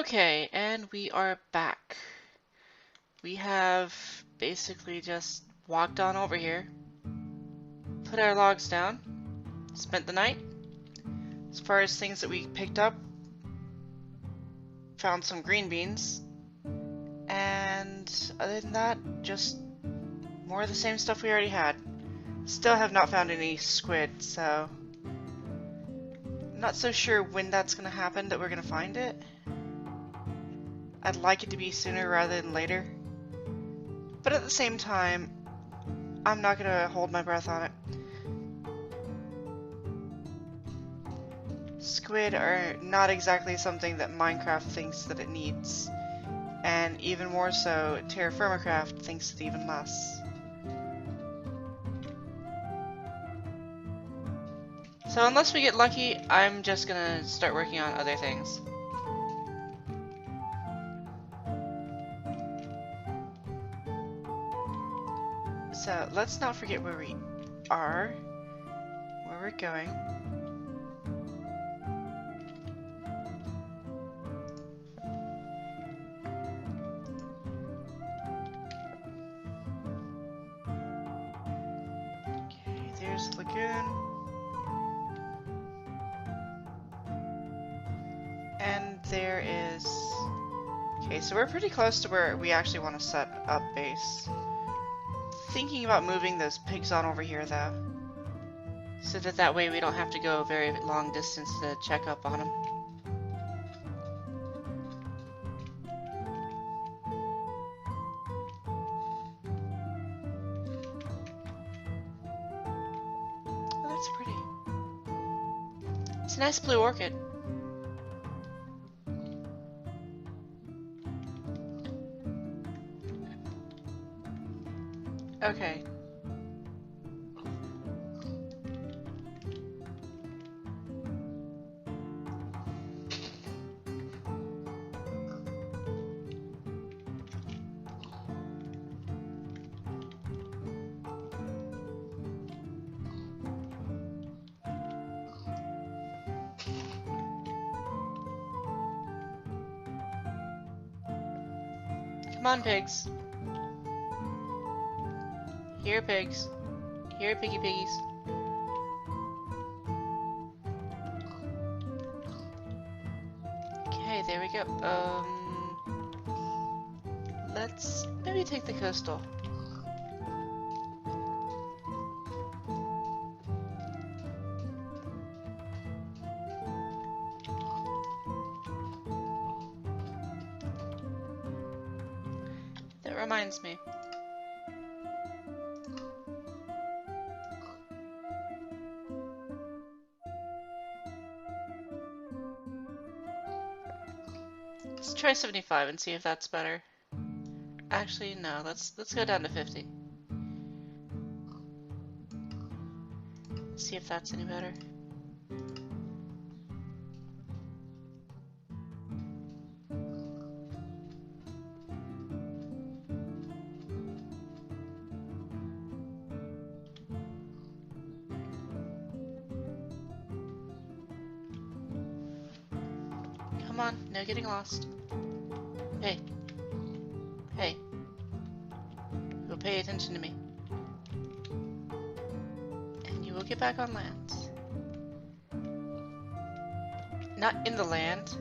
Okay, and we are back. We have basically just walked on over here, put our logs down, spent the night. As far as things that we picked up, found some green beans, and other than that, just more of the same stuff we already had. Still have not found any squid, so I'm not so sure when that's gonna happen that we're gonna find it. I'd like it to be sooner rather than later. But at the same time, I'm not gonna hold my breath on it. Squid are not exactly something that Minecraft thinks that it needs. And even more so, Terrafirmacraft thinks it even less. So unless we get lucky, I'm just gonna start working on other things. So let's not forget where we are, where we're going. Okay, there's the lagoon. And there is... Okay, so we're pretty close to where we actually want to set up base. Thinking about moving those pigs on over here though, so that way we don't have to go a very long distance to check up on them. Oh, that's pretty. It's a nice blue orchid. Okay. Come on, pigs. Here, pigs. Here, piggy piggies. Okay, there we go. Let's maybe take the coastal. That reminds me. Let's try 75 and see if that's better. Actually, no. Let's go down to 50. See if that's any better. Come on, no getting lost. Hey. Hey. You'll pay attention to me. And you will get back on land. Not in the land.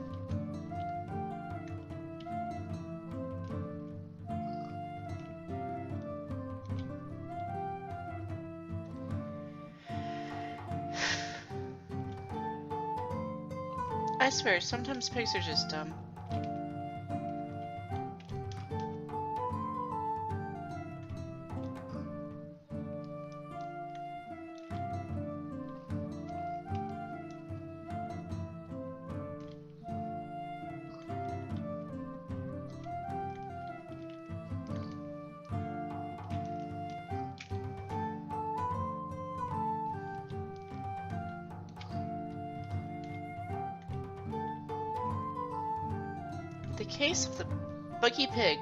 I swear, sometimes pigs are just dumb. The case of the buggy pig.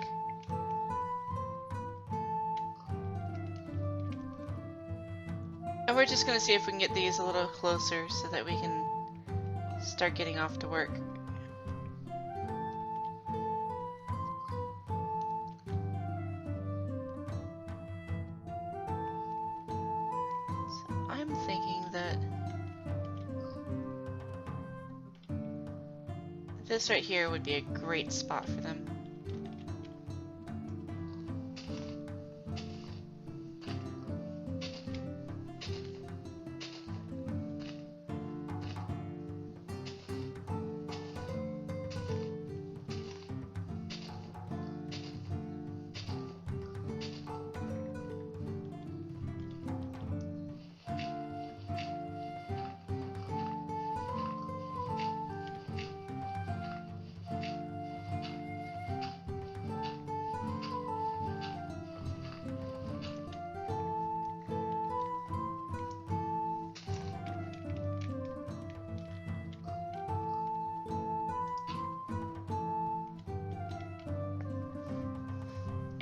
And we're just gonna see if we can get these a little closer so that we can start getting off to work. This right here would be a great spot for them.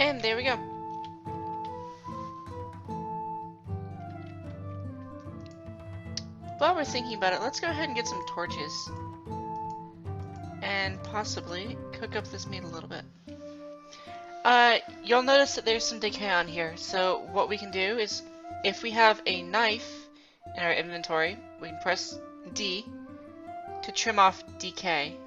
And there we go. While we're thinking about it, let's go ahead and get some torches. And possibly cook up this meat a little bit. You'll notice that there's some decay on here. So what we can do is, if we have a knife in our inventory, we can press D to trim off decay.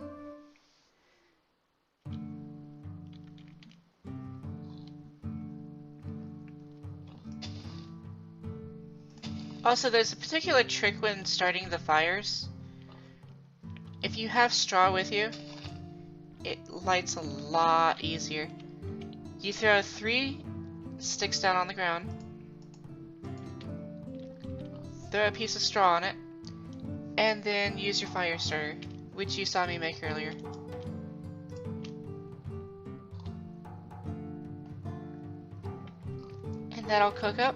Also, there's a particular trick when starting the fires. If you have straw with you, it lights a lot easier. You throw 3 sticks down on the ground, throw a piece of straw on it, and then use your fire starter, which you saw me make earlier. And that'll cook up.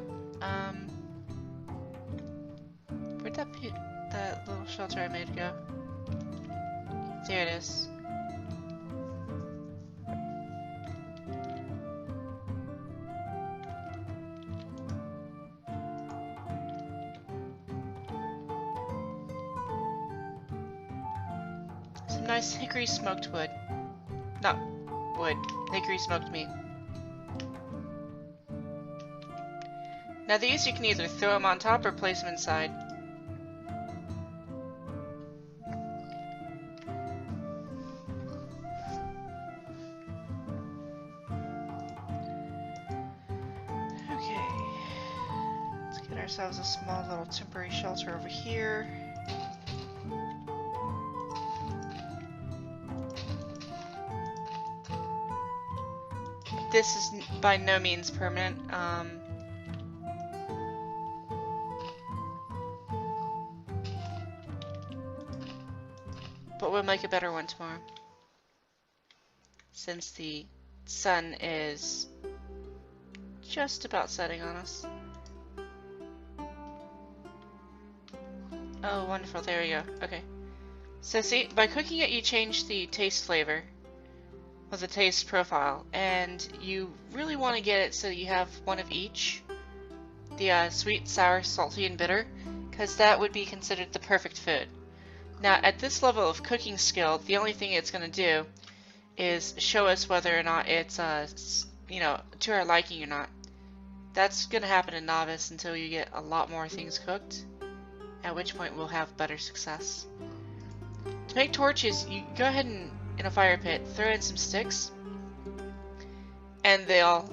Where'd that little shelter I made go? There it is. Some nice hickory smoked wood. Not wood, hickory smoked meat. Now these you can either throw them on top or place them inside. Ourselves a small little temporary shelter over here. This is by no means permanent. But we'll make a better one tomorrow, since the sun is just about setting on us. Oh, wonderful. There we go. Okay. So see, by cooking it, you change the taste flavor, or the taste profile, and you really want to get it so you have one of each. The sweet, sour, salty, and bitter, because that would be considered the perfect food. Now, at this level of cooking skill, the only thing it's going to do is show us whether or not it's, you know, to our liking or not. That's going to happen in Novice until you get a lot more things cooked, at which point we'll have better success. To make torches, you go ahead and, in a fire pit, throw in some sticks, and they'll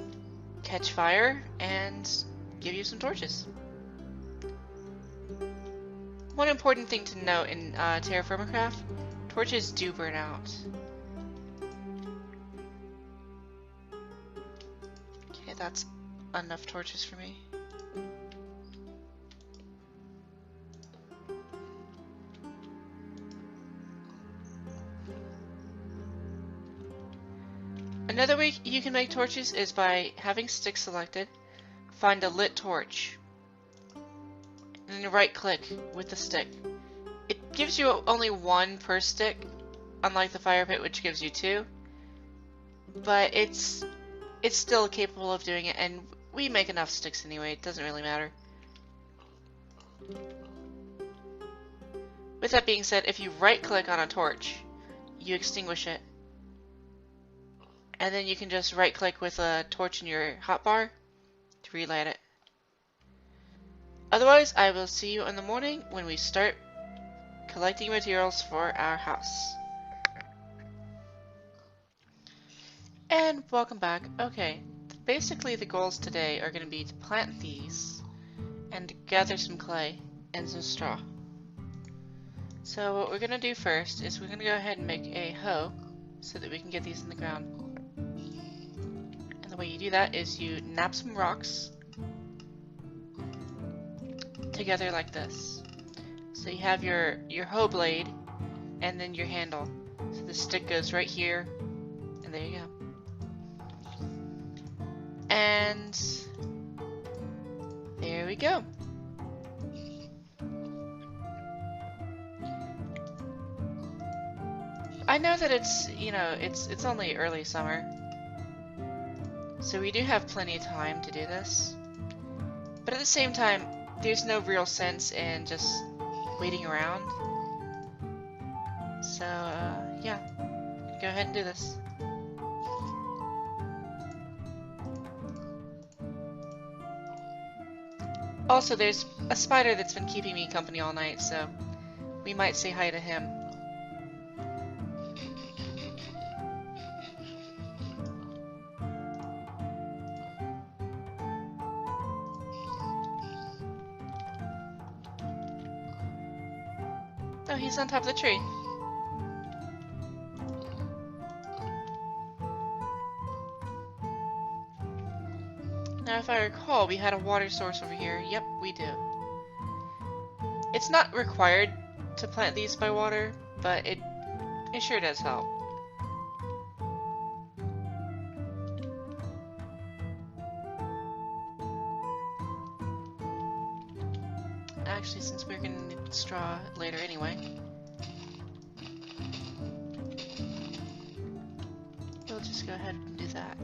catch fire and give you some torches. One important thing to note in Terrafirmacraft, torches do burn out. Okay, that's enough torches for me. Another way you can make torches is by having sticks selected, find a lit torch, and then right click with the stick. It gives you only 1 per stick, unlike the fire pit which gives you 2, but it's still capable of doing it, and we make enough sticks anyway, it doesn't really matter. With that being said, if you right click on a torch, you extinguish it. And then you can just right click with a torch in your hotbar to relight it. Otherwise, I will see you in the morning when we start collecting materials for our house. And welcome back. Okay, basically the goals today are going to be to plant these and gather some clay and some straw. So what we're going to do first is we're going to go ahead and make a hoe so that we can get these in the ground. And the way you do that is you nap some rocks together like this. So you have your hoe blade and then your handle. So the stick goes right here, and there you go. And there we go. I know that it's, you know, it's only early summer, so we do have plenty of time to do this. But at the same time, there's no real sense in just waiting around. So, yeah, go ahead and do this. Also, there's a spider that's been keeping me company all night, so we might say hi to him. Oh, he's on top of the tree. Now, if I recall, we had a water source over here. Yep, we do. It's not required to plant these by water, but it sure does help. Actually, since we're going to need straw later anyway, we'll just go ahead and do that.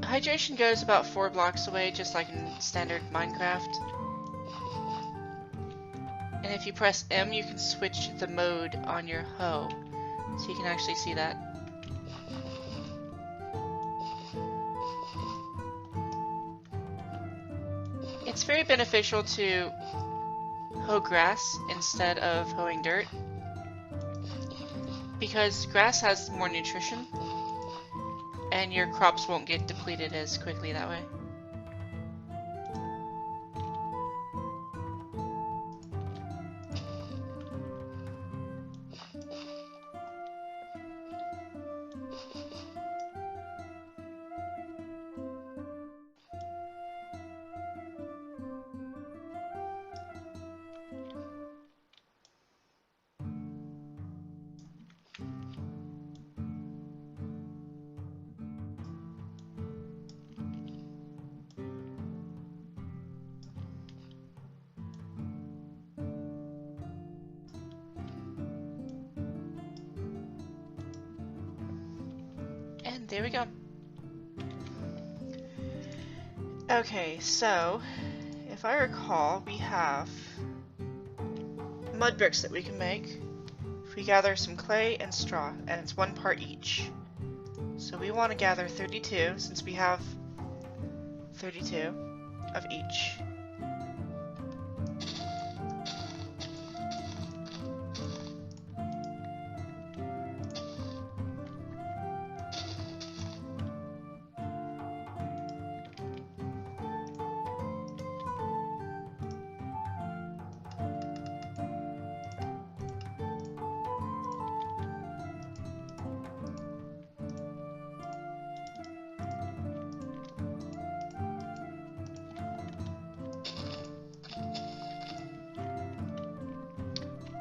Hydration goes about 4 blocks away, just like in standard Minecraft. And if you press M, you can switch the mode on your hoe, so you can actually see that. It's very beneficial to hoe grass instead of hoeing dirt, because grass has more nutrition, and your crops won't get depleted as quickly that way. And there we go. Okay, so if I recall, we have mud bricks that we can make if we gather some clay and straw, and it's 1 part each. So we want to gather 32, since we have 32 of each.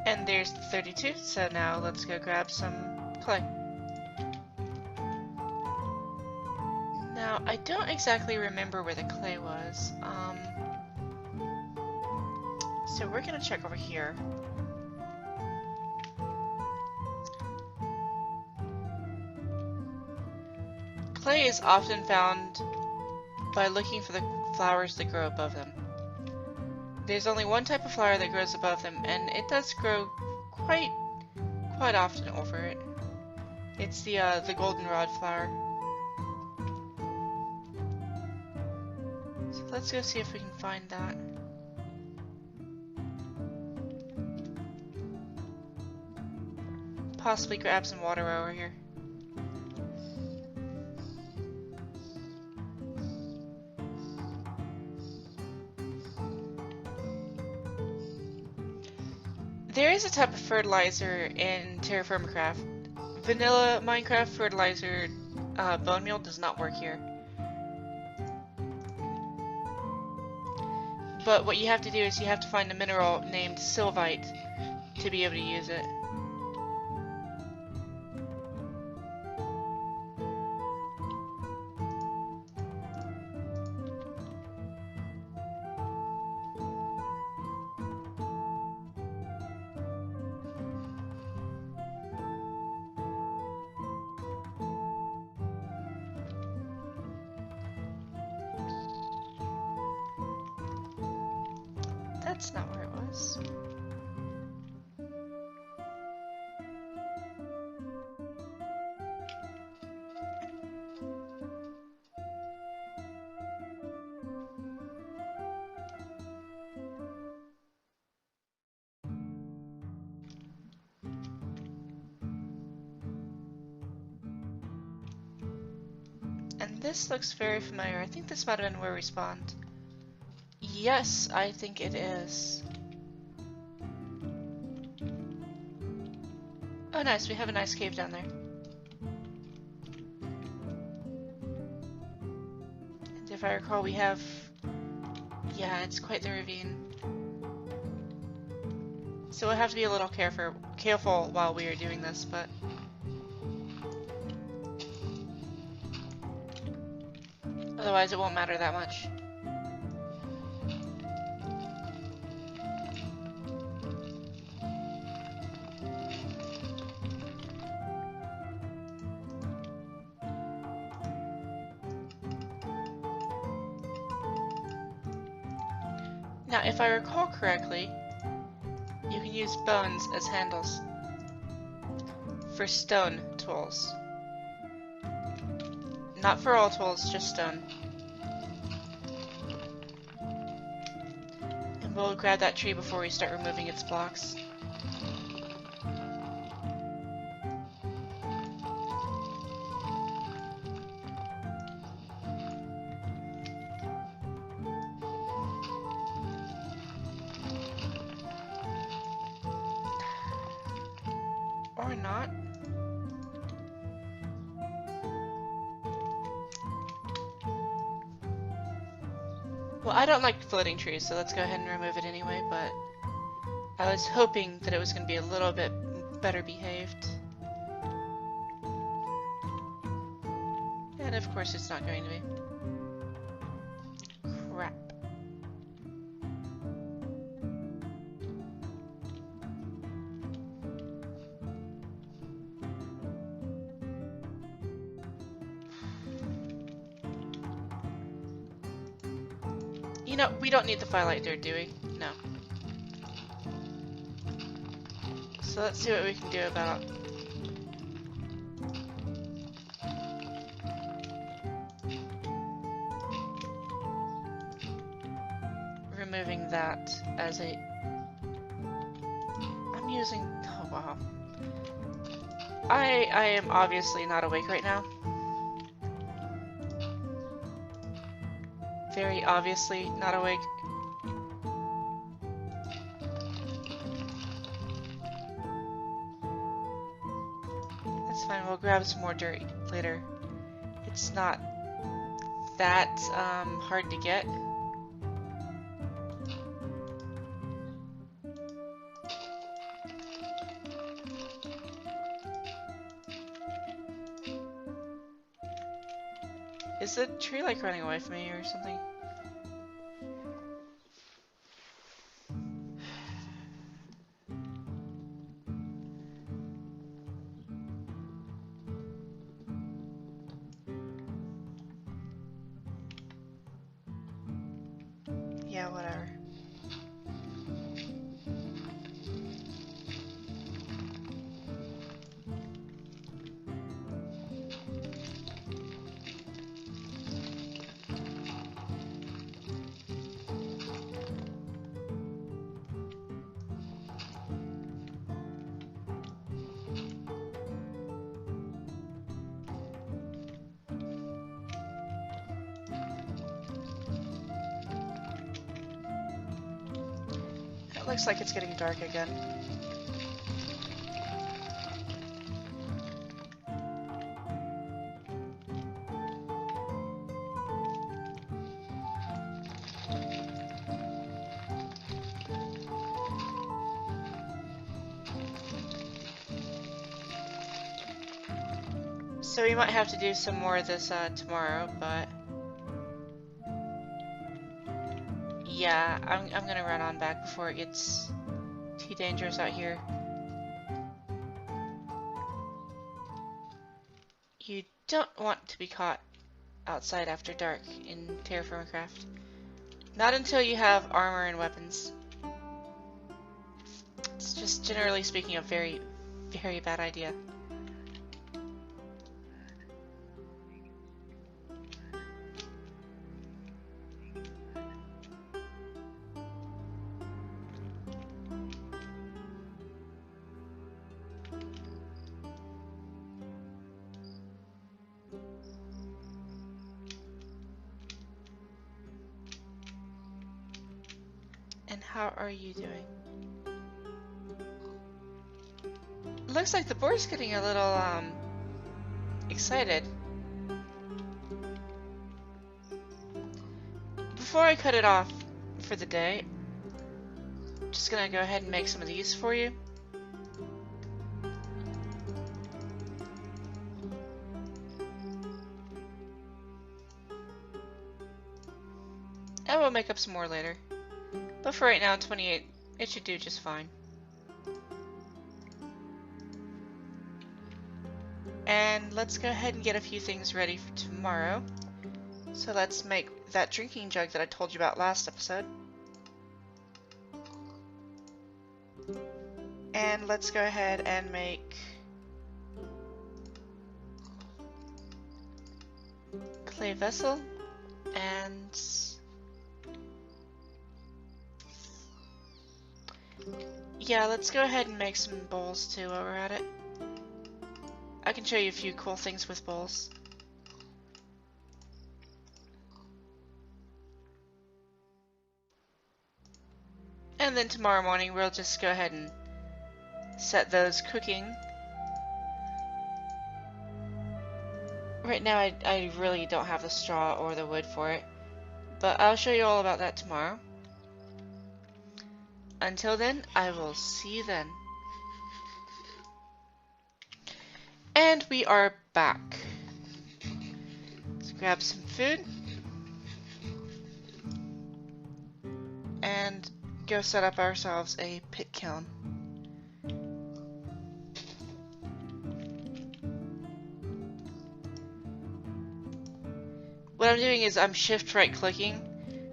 And there's the 32, so now let's go grab some clay. Now, I don't exactly remember where the clay was. So we're gonna check over here. Clay is often found by looking for the flowers that grow above them. There's only one type of flower that grows above them, and it does grow quite often over it. It's the goldenrod flower. So let's go see if we can find that. Possibly grab some water over here. There is a type of fertilizer in Terrafirmacraft. Vanilla Minecraft fertilizer bone meal does not work here. But what you have to do is you have to find a mineral named sylvite to be able to use it. That's not where it was. And this looks very familiar. I think this might have been where we spawned. Yes, I think it is. Oh nice, we have a nice cave down there. And if I recall, we have... yeah, it's quite the ravine. So we'll have to be a little careful while we are doing this, but... otherwise it won't matter that much. Now, if I recall correctly, you can use bones as handles for stone tools. Not for all tools, just stone. And we'll grab that tree before we start removing its blocks. Or not. Well, I don't like floating trees, so let's go ahead and remove it anyway, but I was hoping that it was going to be a little bit better behaved. And of course it's not going to be. Crap. You know, we don't need the firelight there, do we? No. So let's see what we can do about removing that as a... I'm using... oh wow. I am obviously not awake right now. Very obviously not awake. That's fine, we'll grab some more dirt later. It's not that hard to get. Is the tree like running away from me or something? Yeah, whatever. Looks like it's getting dark again. So we might have to do some more of this tomorrow, but yeah, I'm gonna run on back before it gets too dangerous out here. You don't want to be caught outside after dark in Terrafirmacraft. Not until you have armor and weapons. It's just generally speaking a very, very bad idea. And how are you doing? Looks like the board's getting a little excited. Before I cut it off for the day, I'm just gonna go ahead and make some of these for you. And we'll make up some more later. But for right now, 28, it should do just fine. And let's go ahead and get a few things ready for tomorrow. So let's make that drinking jug that I told you about last episode. And let's go ahead and make clay vessel and yeah, let's go ahead and make some bowls too while we're at it. I can show you a few cool things with bowls. And then tomorrow morning we'll just go ahead and set those cooking. Right now I really don't have the straw or the wood for it, but I'll show you all about that tomorrow. Until then, I will see you then. And we are back. Let's grab some food and go set up ourselves a pit kiln. What I'm doing is I'm shift right clicking,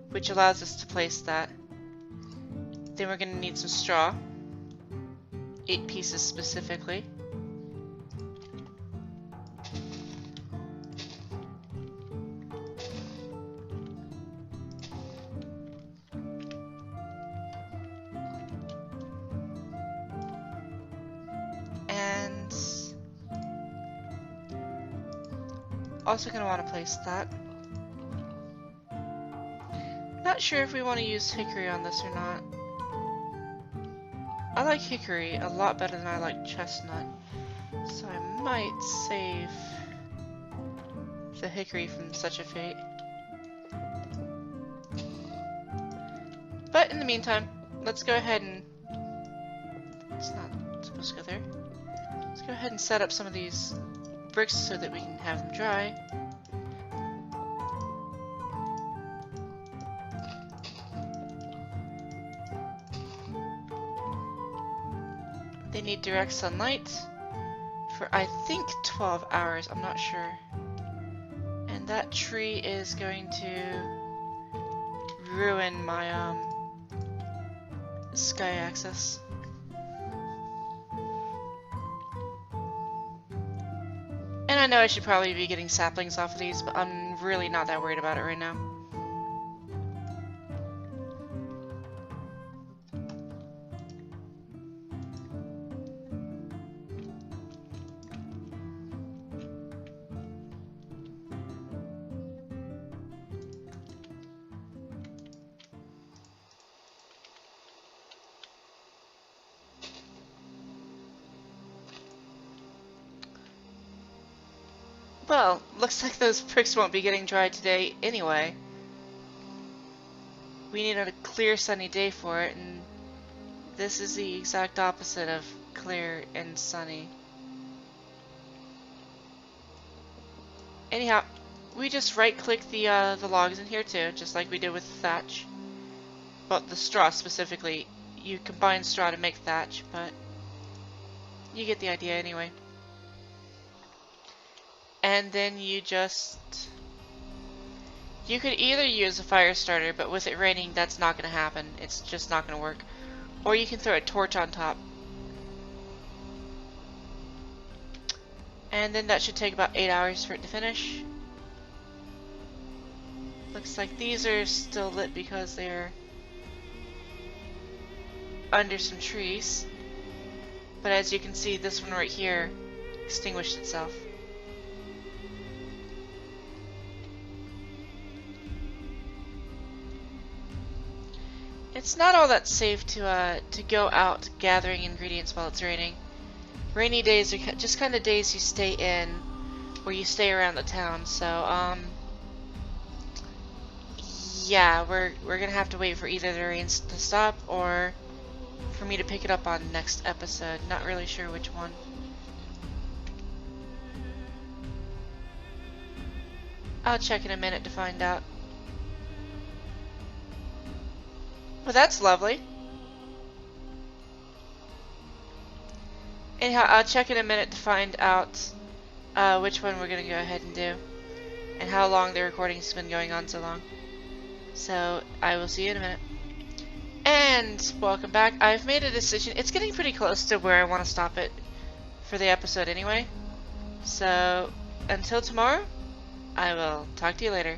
which allows us to place that. Then we're going to need some straw, 8 pieces specifically. And also going to want to place that. Not sure if we want to use hickory on this or not. I like hickory a lot better than I like chestnut, so I might save the hickory from such a fate. But in the meantime, let's go ahead and... It's not supposed to go there. Let's go ahead and set up some of these bricks so that we can have them dry. They need direct sunlight for I think 12 hours, I'm not sure. And that tree is going to ruin my sky access. And I know I should probably be getting saplings off of these, but I'm really not that worried about it right now. Well, looks like those bricks won't be getting dry today anyway. We need a clear sunny day for it, and this is the exact opposite of clear and sunny. Anyhow, we just right-click the logs in here too, just like we did with the thatch. But the straw specifically, you combine straw to make thatch, but you get the idea anyway. And then you could either use a fire starter, but with it raining, that's not going to happen. It's just not going to work. Or you can throw a torch on top. And then that should take about 8 hours for it to finish. Looks like these are still lit because they're under some trees. But as you can see, this one right here extinguished itself. It's not all that safe to go out gathering ingredients while it's raining. Rainy days are just kind of days you stay in, or you stay around the town. So yeah, we're gonna have to wait for either the rains to stop or for me to pick it up on next episode. Not really sure which one. I'll check in a minute to find out. Well, that's lovely. Anyhow, I'll check in a minute to find out which one we're going to go ahead and do. And how long the recording's been going on so long. So, I will see you in a minute. And, welcome back. I've made a decision. It's getting pretty close to where I want to stop it for the episode anyway. So, until tomorrow, I will talk to you later.